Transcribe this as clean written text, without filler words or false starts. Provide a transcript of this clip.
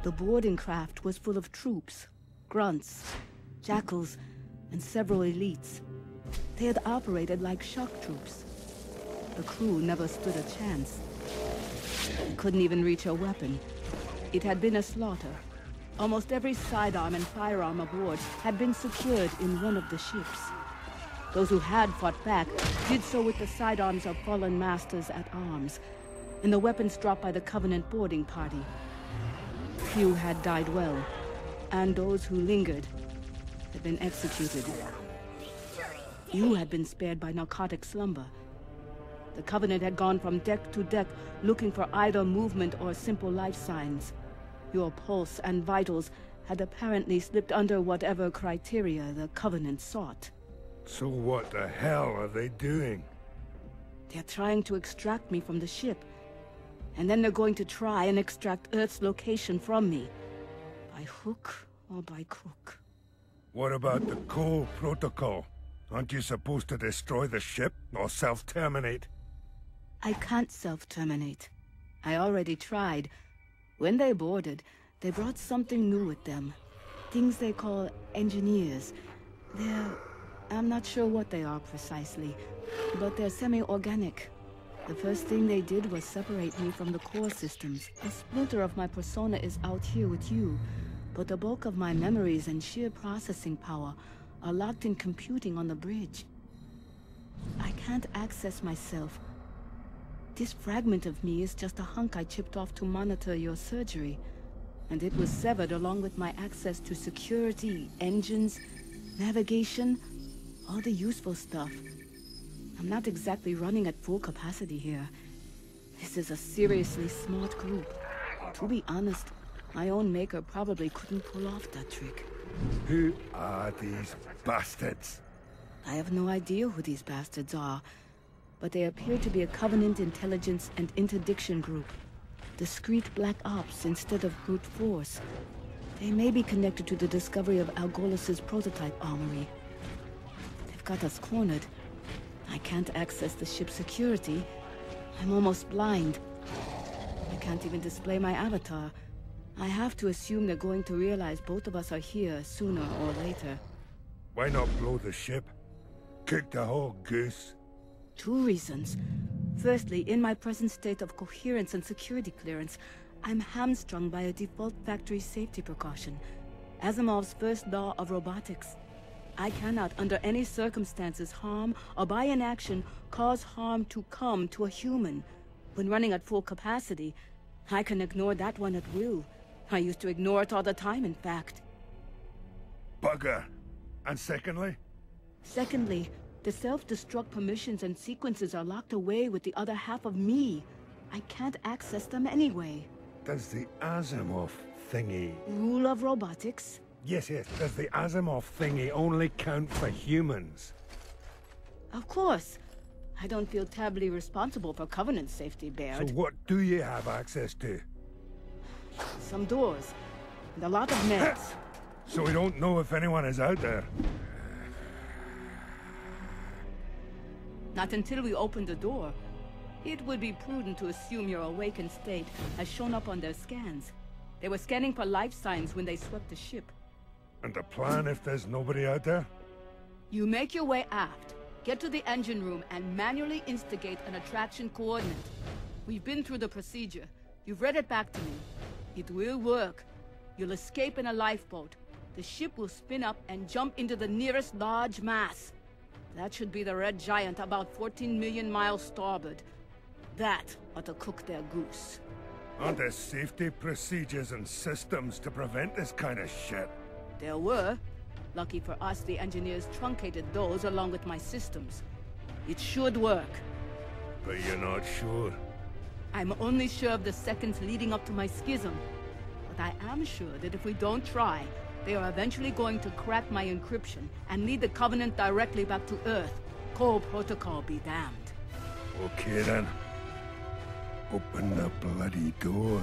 The boarding craft was full of troops, grunts, jackals, and several elites. They had operated like shock troops. The crew never stood a chance. They couldn't even reach a weapon. It had been a slaughter. Almost every sidearm and firearm aboard had been secured in one of the ships. Those who had fought back did so with the sidearms of fallen masters at arms, and the weapons dropped by the Covenant boarding party. Few had died well, and those who lingered had been executed. You had been spared by narcotic slumber. The Covenant had gone from deck to deck looking for either movement or simple life signs. Your pulse and vitals had apparently slipped under whatever criteria the Covenant sought. So what the hell are they doing? They're trying to extract me from the ship. And then they're going to try and extract Earth's location from me. By hook or by crook. What about the Cole Protocol? Aren't you supposed to destroy the ship or self-terminate? I can't self-terminate. I already tried. When they boarded, they brought something new with them. Things they call engineers. I'm not sure what they are precisely, but they're semi-organic. The first thing they did was separate me from the core systems. A splinter of my persona is out here with you, but the bulk of my memories and sheer processing power are locked in computing on the bridge. I can't access myself. This fragment of me is just a hunk I chipped off to monitor your surgery, and it was severed along with my access to security, engines, navigation, all the useful stuff. I'm not exactly running at full capacity here. This is a seriously smart group. To be honest, my own maker probably couldn't pull off that trick. Who are these bastards? I have no idea who these bastards are, but they appear to be a Covenant intelligence and interdiction group. Discreet black ops instead of brute force. They may be connected to the discovery of Algolis's prototype armory. They've got us cornered. I can't access the ship's security. I'm almost blind. I can't even display my avatar. I have to assume they're going to realize both of us are here sooner or later. Why not blow the ship? Cook the whole goose? 2 reasons. Firstly, in my present state of coherence and security clearance, I'm hamstrung by a default factory safety precaution. Asimov's first law of robotics. I cannot, under any circumstances, harm or by inaction cause harm to come to a human. When running at full capacity, I can ignore that one at will. I used to ignore it all the time, in fact. Bugger. And secondly? Secondly, the self-destruct permissions and sequences are locked away with the other half of me. I can't access them anyway. Does the Asimov thingy... Rule of robotics? Yes. Does the Asimov thingy only count for humans? Of course. I don't feel terribly responsible for Covenant safety, Baird. So what do you have access to? Some doors. And a lot of meds. So we don't know if anyone is out there. Not until we open the door. It would be prudent to assume your awakened state has shown up on their scans. They were scanning for life signs when they swept the ship. And the plan if there's nobody out there? You make your way aft, get to the engine room, and manually instigate an attraction coordinate. We've been through the procedure. You've read it back to me. It will work. You'll escape in a lifeboat. The ship will spin up and jump into the nearest large mass. That should be the Red Giant about 14 million miles starboard. That ought to cook their goose. Aren't there safety procedures and systems to prevent this kind of shit? There were. Lucky for us, the engineers truncated those along with my systems. It should work. But you're not sure? I'm only sure of the seconds leading up to my schism. But I am sure that if we don't try, they are eventually going to crack my encryption and lead the Covenant directly back to Earth. Cole Protocol be damned. Okay then. Open the bloody door.